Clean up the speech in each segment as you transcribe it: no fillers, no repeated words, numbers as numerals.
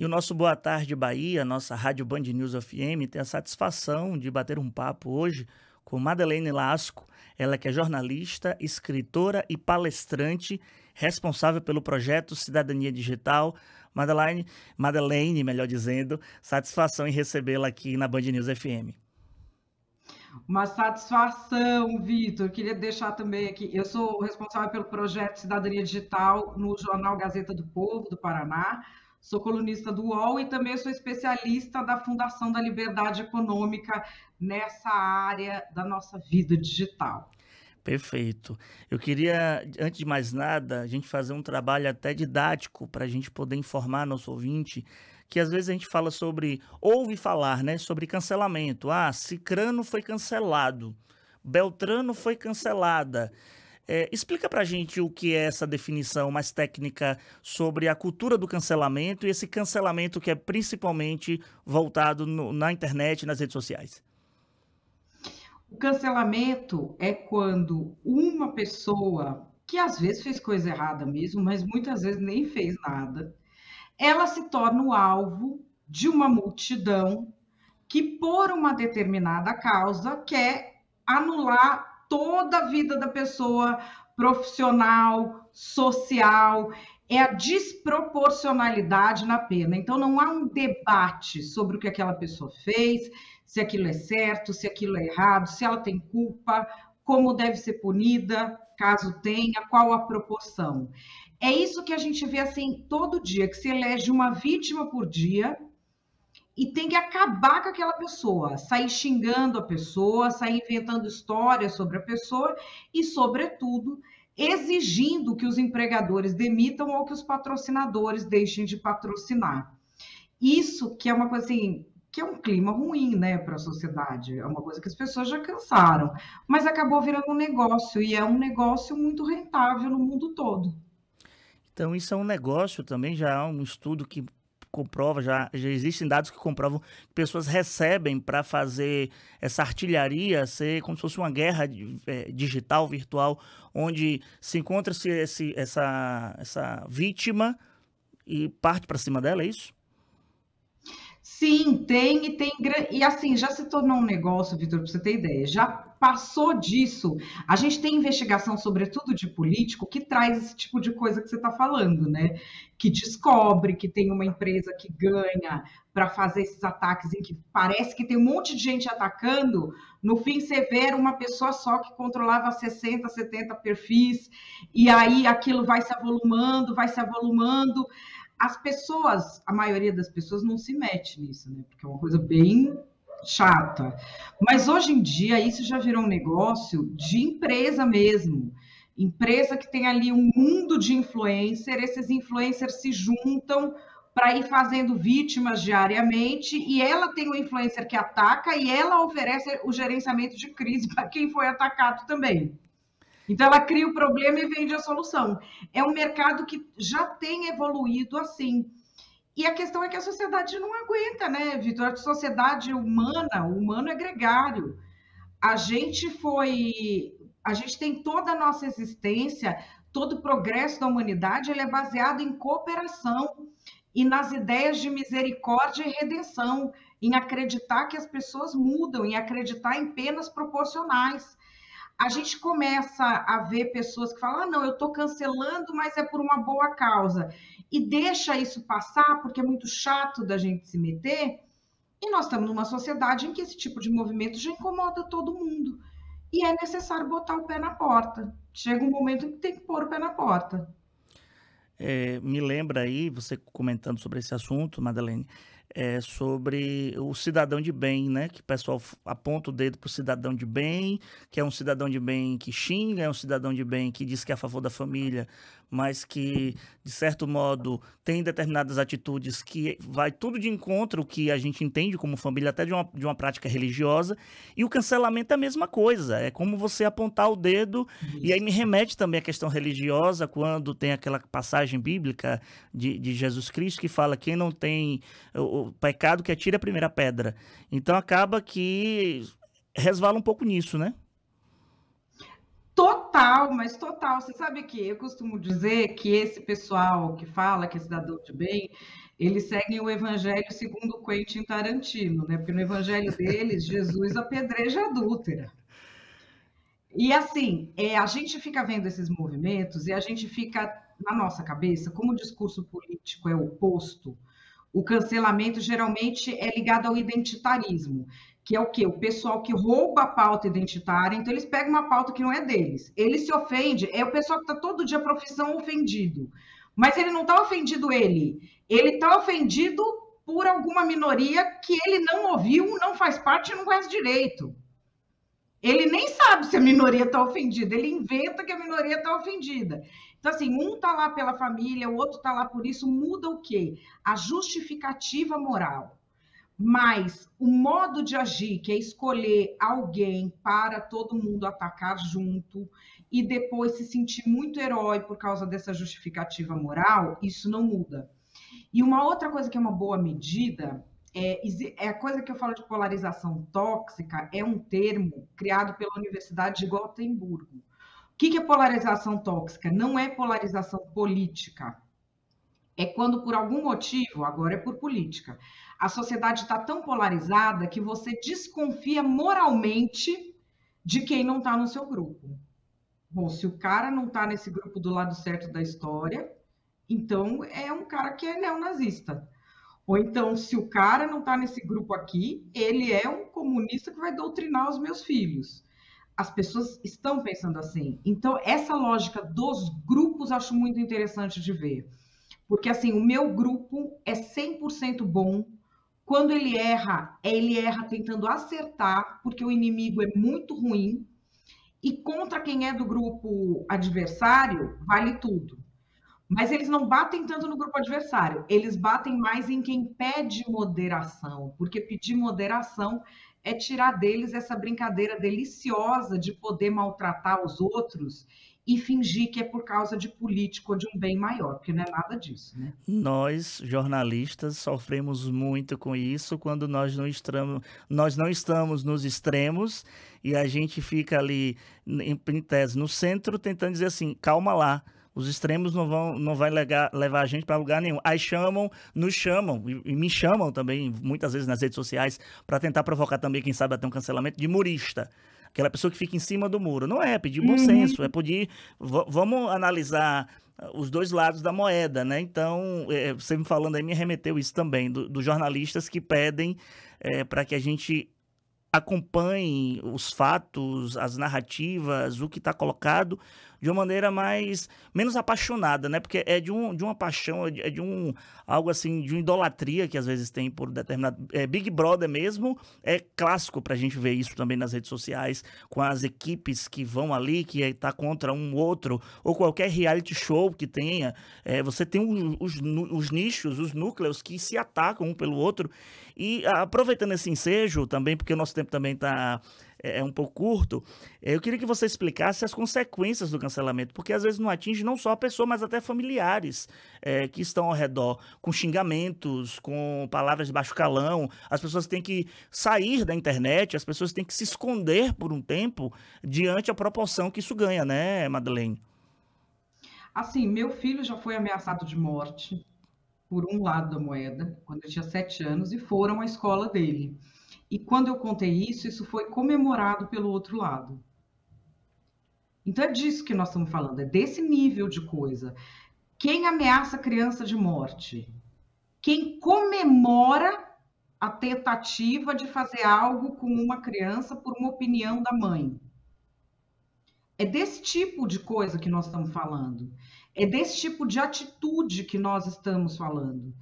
E o nosso Boa Tarde Bahia, nossa Rádio Band News FM, tem a satisfação de bater um papo hoje com Madeleine Lasco, ela que é jornalista, escritora e palestrante, responsável pelo projeto Cidadania Digital. Madeleine, melhor dizendo, satisfação em recebê-la aqui na Band News FM. Uma satisfação, Vitor. Queria deixar também aqui, eu sou responsável pelo projeto Cidadania Digital no jornal Gazeta do Povo, do Paraná. Sou colunista do UOL e também sou especialista da Fundação da Liberdade Econômica nessa área da nossa vida digital. Perfeito. Eu queria, antes de mais nada, a gente fazer um trabalho até didático para a gente poder informar nosso ouvinte, que às vezes a gente fala sobre, ouve falar, né, sobre cancelamento. Ah, Cicrano foi cancelado, Beltrano foi cancelada. Explica pra gente o que é essa definição mais técnica sobre a cultura do cancelamento e esse cancelamento que é principalmente voltado na internet e nas redes sociais. O cancelamento é quando uma pessoa, que às vezes fez coisa errada mesmo, mas muitas vezes nem fez nada, ela se torna o alvo de uma multidão que, por uma determinada causa, quer anular toda a vida da pessoa, profissional, social, é a desproporcionalidade na pena. Então, não há um debate sobre o que aquela pessoa fez, se aquilo é certo, se aquilo é errado, se ela tem culpa, como deve ser punida, caso tenha, qual a proporção. É isso que a gente vê assim todo dia, que se elege uma vítima por dia e tem que acabar com aquela pessoa, sair xingando a pessoa, sair inventando histórias sobre a pessoa e, sobretudo, exigindo que os empregadores demitam ou que os patrocinadores deixem de patrocinar. Isso que é uma coisa assim, que é um clima ruim, né, para a sociedade, é uma coisa que as pessoas já cansaram, mas acabou virando um negócio, e é um negócio muito rentável no mundo todo. Então isso é um negócio também, já há um estudo que comprova, já existem dados que comprovam que pessoas recebem para fazer essa artilharia ser como se fosse uma guerra digital, virtual, onde se encontra-se essa vítima e parte para cima dela, é isso? Sim, tem, e assim, já se tornou um negócio, Vitor, para você ter ideia, já passou disso. A gente tem investigação, sobretudo de político, que traz esse tipo de coisa que você está falando, né? Que descobre que tem uma empresa que ganha para fazer esses ataques em que parece que tem um monte de gente atacando, no fim você vê uma pessoa só que controlava 60, 70 perfis, e aí aquilo vai se avolumando, vai se avolumando. As pessoas, a maioria das pessoas não se mete nisso, né? Porque é uma coisa bem chata. Mas hoje em dia isso já virou um negócio de empresa mesmo. Empresa que tem ali um mundo de influencer, esses influencers se juntam para ir fazendo vítimas diariamente, e ela tem um influencer que ataca e ela oferece o gerenciamento de crise para quem foi atacado também. Então, ela cria o problema e vende a solução. É um mercado que já tem evoluído assim. E a questão é que a sociedade não aguenta, né, Vitor? A sociedade humana, o humano é gregário. A gente tem toda a nossa existência, todo o progresso da humanidade, ele é baseado em cooperação e nas ideias de misericórdia e redenção, em acreditar que as pessoas mudam, em acreditar em penas proporcionais. A gente começa a ver pessoas que falam, não, eu estou cancelando, mas é por uma boa causa. E deixa isso passar, porque é muito chato da gente se meter. E nós estamos numa sociedade em que esse tipo de movimento já incomoda todo mundo. E é necessário botar o pé na porta. Chega um momento em que tem que pôr o pé na porta. Me lembra aí, você comentando sobre esse assunto, Madeleine, sobre o cidadão de bem, né? Que o pessoal aponta o dedo para o cidadão de bem, que é um cidadão de bem que xinga, é um cidadão de bem que diz que é a favor da família, mas que, de certo modo, tem determinadas atitudes que vai tudo de encontro que a gente entende como família, até de uma prática religiosa, e o cancelamento é a mesma coisa, é como você apontar o dedo, e aí me remete também à questão religiosa, quando tem aquela passagem bíblica de Jesus Cristo que fala quem não tem o pecado que atire a primeira pedra. Então acaba que resvala um pouco nisso, né? Total, mas total. Você sabe que eu costumo dizer que esse pessoal que fala que é cidadão de bem, Eles seguem o evangelho segundo Quentin Tarantino, né? Porque no evangelho deles, Jesus apedreja a adúltera. E assim, a gente fica vendo esses movimentos e a gente fica na nossa cabeça, como o discurso político é oposto, o cancelamento geralmente é ligado ao identitarismo, que é o quê? O pessoal que rouba a pauta identitária, então eles pegam uma pauta que não é deles. Ele se ofende, é o pessoal que está todo dia profissão ofendido. Mas ele não está ofendido ele está ofendido por alguma minoria que ele não ouviu, não faz parte e não conhece direito. Ele nem sabe se a minoria está ofendida, ele inventa que a minoria está ofendida. Então, assim, um está lá pela família, o outro está lá por isso, muda o quê? A justificativa moral. Mas o modo de agir, que é escolher alguém para todo mundo atacar junto e depois se sentir muito herói por causa dessa justificativa moral, isso não muda. E uma outra coisa que é uma boa medida é a coisa que eu falo de polarização tóxica, é um termo criado pela Universidade de Gotemburgo. O que é polarização tóxica? Não é polarização política. É quando, por algum motivo, agora é por política, a sociedade está tão polarizada que você desconfia moralmente de quem não está no seu grupo. Bom, se o cara não está nesse grupo do lado certo da história, então é um cara que é neonazista. Ou então, se o cara não está nesse grupo aqui, ele é um comunista que vai doutrinar os meus filhos. As pessoas estão pensando assim. Então, essa lógica dos grupos acho muito interessante de ver. Porque, assim, o meu grupo é 100% bom. Quando ele erra tentando acertar, porque o inimigo é muito ruim. E contra quem é do grupo adversário, vale tudo. Mas eles não batem tanto no grupo adversário, eles batem mais em quem pede moderação, porque pedir moderação é tirar deles essa brincadeira deliciosa de poder maltratar os outros e fingir que é por causa de político ou de um bem maior, porque não é nada disso, né? Nós, jornalistas, sofremos muito com isso quando nós não estamos nos extremos e a gente fica ali, em tese, no centro, tentando dizer assim, calma lá. Os extremos não vai levar a gente para lugar nenhum. Aí nos chamam, e me chamam também, muitas vezes nas redes sociais, para tentar provocar também, quem sabe, até um cancelamento de murista. Aquela pessoa que fica em cima do muro. Não é pedir bom senso, é pedir... Vamos analisar os dois lados da moeda, né? Então, você me falando aí, me remeteu isso também, dos jornalistas que pedem para que a gente acompanhe os fatos, as narrativas, o que está colocado de uma maneira menos apaixonada, né? Porque é de uma paixão, algo assim, de uma idolatria que às vezes tem por determinado... Big Brother mesmo é clássico pra gente ver isso também nas redes sociais, com as equipes que vão ali, que tá contra um outro, ou qualquer reality show que tenha. Você tem os nichos, os núcleos que se atacam um pelo outro. E aproveitando esse ensejo também, porque o nosso tempo também é um pouco curto, eu queria que você explicasse as consequências do cancelamento, porque às vezes não atinge não só a pessoa, mas até familiares que estão ao redor, com xingamentos, com palavras de baixo calão. As pessoas têm que sair da internet, as pessoas têm que se esconder por um tempo diante a proporção que isso ganha, né, Madeleine? Assim, meu filho já foi ameaçado de morte por um lado da moeda, quando ele tinha 7 anos, e foram à escola dele. E quando eu contei isso foi comemorado pelo outro lado. Então é disso que nós estamos falando, é desse nível de coisa. Quem ameaça a criança de morte? Quem comemora a tentativa de fazer algo com uma criança por uma opinião da mãe? É desse tipo de coisa que nós estamos falando. É desse tipo de atitude que nós estamos falando.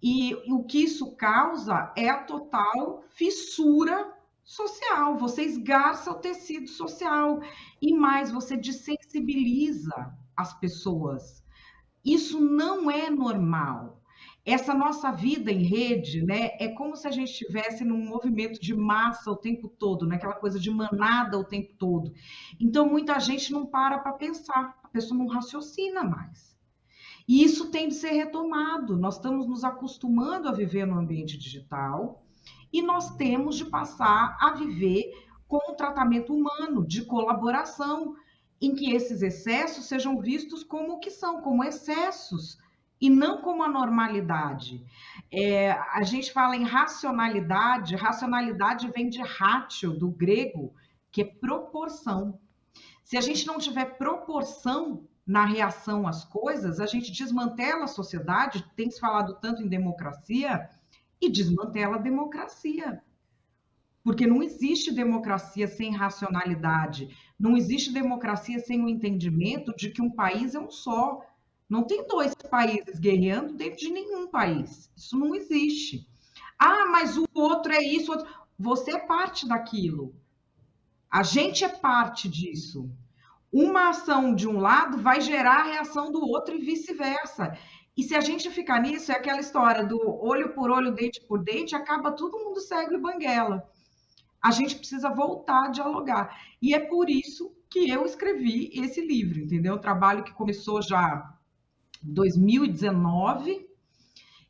E o que isso causa é a total fissura social. Você esgarça o tecido social. E mais, você desensibiliza as pessoas. Isso não é normal. Essa nossa vida em rede, né, é como se a gente estivesse num movimento de massa o tempo todo, né, aquela coisa de manada o tempo todo. Então, muita gente não para pensar, a pessoa não raciocina mais. E isso tem de ser retomado. Nós estamos nos acostumando a viver no ambiente digital e nós temos de passar a viver com um tratamento humano, de colaboração, em que esses excessos sejam vistos como o que são, como excessos e não como a normalidade. A gente fala em racionalidade, racionalidade vem de ratio, do grego, que é proporção. Se a gente não tiver proporção na reação às coisas, a gente desmantela a sociedade, tem se falado tanto em democracia, e desmantela a democracia. Porque não existe democracia sem racionalidade, não existe democracia sem o entendimento de que um país é um só. Não tem dois países guerreando dentro de nenhum país. Isso não existe. Ah, mas o outro é isso. Você é parte daquilo. A gente é parte disso. Uma ação de um lado vai gerar a reação do outro e vice-versa. E se a gente ficar nisso, é aquela história do olho por olho, dente por dente, acaba todo mundo cego e banguela. A gente precisa voltar a dialogar. E é por isso que eu escrevi esse livro, entendeu? Um trabalho que começou já em 2019.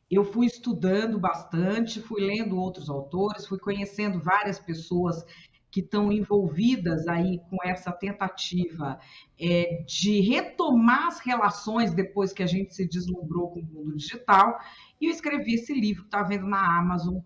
Eu fui estudando bastante, fui lendo outros autores, fui conhecendo várias pessoas que estão envolvidas aí com essa tentativa de retomar as relações depois que a gente se deslumbrou com o mundo digital. E eu escrevi esse livro que está vendo na Amazon,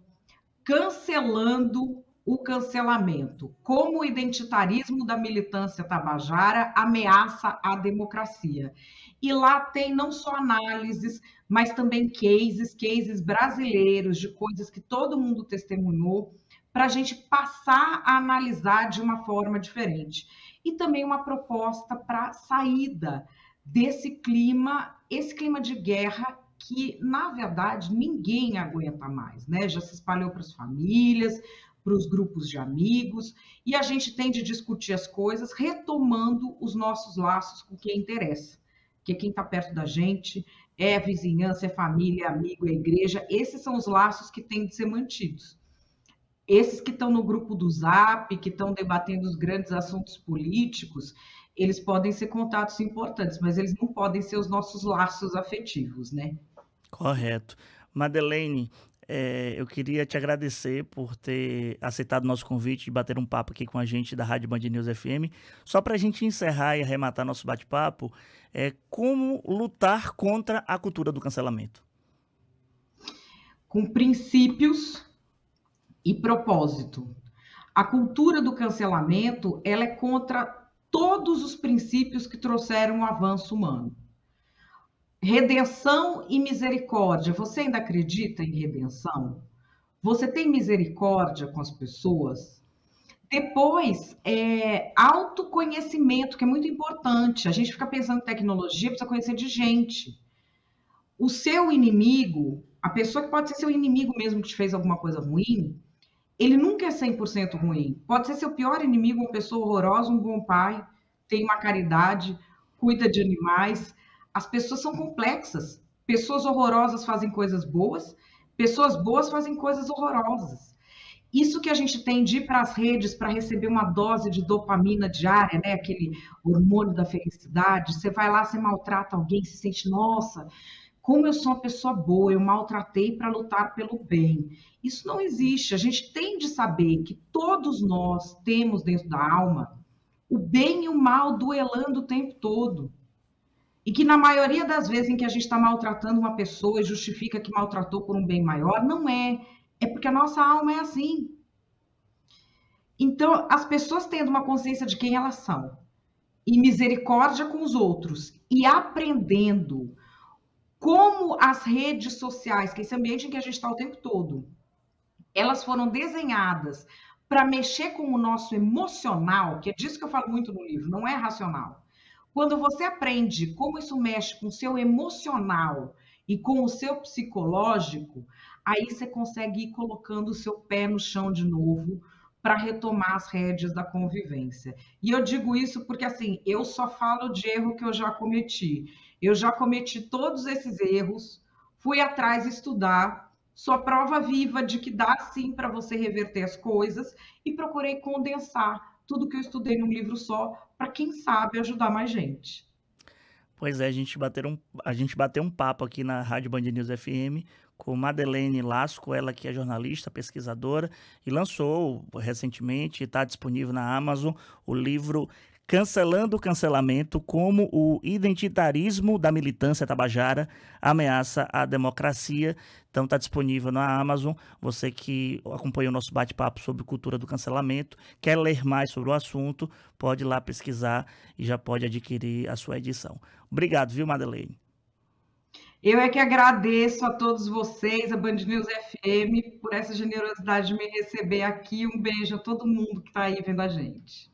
Cancelando o Cancelamento: Como o identitarismo da militância tabajara ameaça a democracia. E lá tem não só análises, mas também cases brasileiros de coisas que todo mundo testemunhou, para a gente passar a analisar de uma forma diferente. E também uma proposta para saída desse clima, esse clima de guerra que, na verdade, ninguém aguenta mais, né? Já se espalhou para as famílias, para os grupos de amigos, e a gente tem de discutir as coisas retomando os nossos laços com quem interessa, que quem está perto da gente é a vizinhança, é família, é amigo, é igreja. Esses são os laços que têm de ser mantidos. Esses que estão no grupo do Zap, que estão debatendo os grandes assuntos políticos, eles podem ser contatos importantes, mas eles não podem ser os nossos laços afetivos, né? Correto. Madeleine, eu queria te agradecer por ter aceitado o nosso convite de bater um papo aqui com a gente da Rádio Band News FM. Só para a gente encerrar e arrematar nosso bate-papo, como lutar contra a cultura do cancelamento? Com princípios e propósito. A cultura do cancelamento, ela é contra todos os princípios que trouxeram o avanço humano. Redenção e misericórdia. Você ainda acredita em redenção? Você tem misericórdia com as pessoas? Depois, autoconhecimento, que é muito importante. A gente fica pensando em tecnologia, precisa conhecer de gente. O seu inimigo, a pessoa que pode ser seu inimigo mesmo que te fez alguma coisa ruim, ele nunca é 100% ruim. Pode ser seu pior inimigo, uma pessoa horrorosa, um bom pai, tem uma caridade, cuida de animais. As pessoas são complexas. Pessoas horrorosas fazem coisas boas, pessoas boas fazem coisas horrorosas. Isso que a gente tem de ir para as redes para receber uma dose de dopamina diária, né? Aquele hormônio da felicidade. Você vai lá, você maltrata alguém, se sente, nossa, como eu sou uma pessoa boa, eu maltratei para lutar pelo bem. Isso não existe. A gente tem de saber que todos nós temos dentro da alma o bem e o mal duelando o tempo todo. E que na maioria das vezes em que a gente está maltratando uma pessoa e justifica que maltratou por um bem maior, não é. É porque a nossa alma é assim. Então, as pessoas tendo uma consciência de quem elas são, e misericórdia com os outros, e aprendendo como as redes sociais, que é esse ambiente em que a gente está o tempo todo, elas foram desenhadas para mexer com o nosso emocional, que é disso que eu falo muito no livro, não é racional. Quando você aprende como isso mexe com o seu emocional e com o seu psicológico, aí você consegue ir colocando o seu pé no chão de novo para retomar as rédeas da convivência. E eu digo isso porque, assim, eu só falo de erro que eu já cometi. Eu já cometi todos esses erros, fui atrás estudar, sou prova viva de que dá sim para você reverter as coisas e procurei condensar tudo que eu estudei num livro só, para quem sabe ajudar mais gente. Pois é, a gente bateu um papo aqui na Rádio Band News FM com Madeleine Lasco, ela que é jornalista, pesquisadora, e lançou recentemente, está disponível na Amazon, o livro Cancelando o cancelamento, como o identitarismo da militância tabajara ameaça a democracia. Então está disponível na Amazon. Você que acompanhou o nosso bate-papo sobre cultura do cancelamento, quer ler mais sobre o assunto, pode ir lá pesquisar e já pode adquirir a sua edição. Obrigado, viu, Madeleine? Eu é que agradeço a todos vocês, a Band News FM, por essa generosidade de me receber aqui. Um beijo a todo mundo que está aí vendo a gente.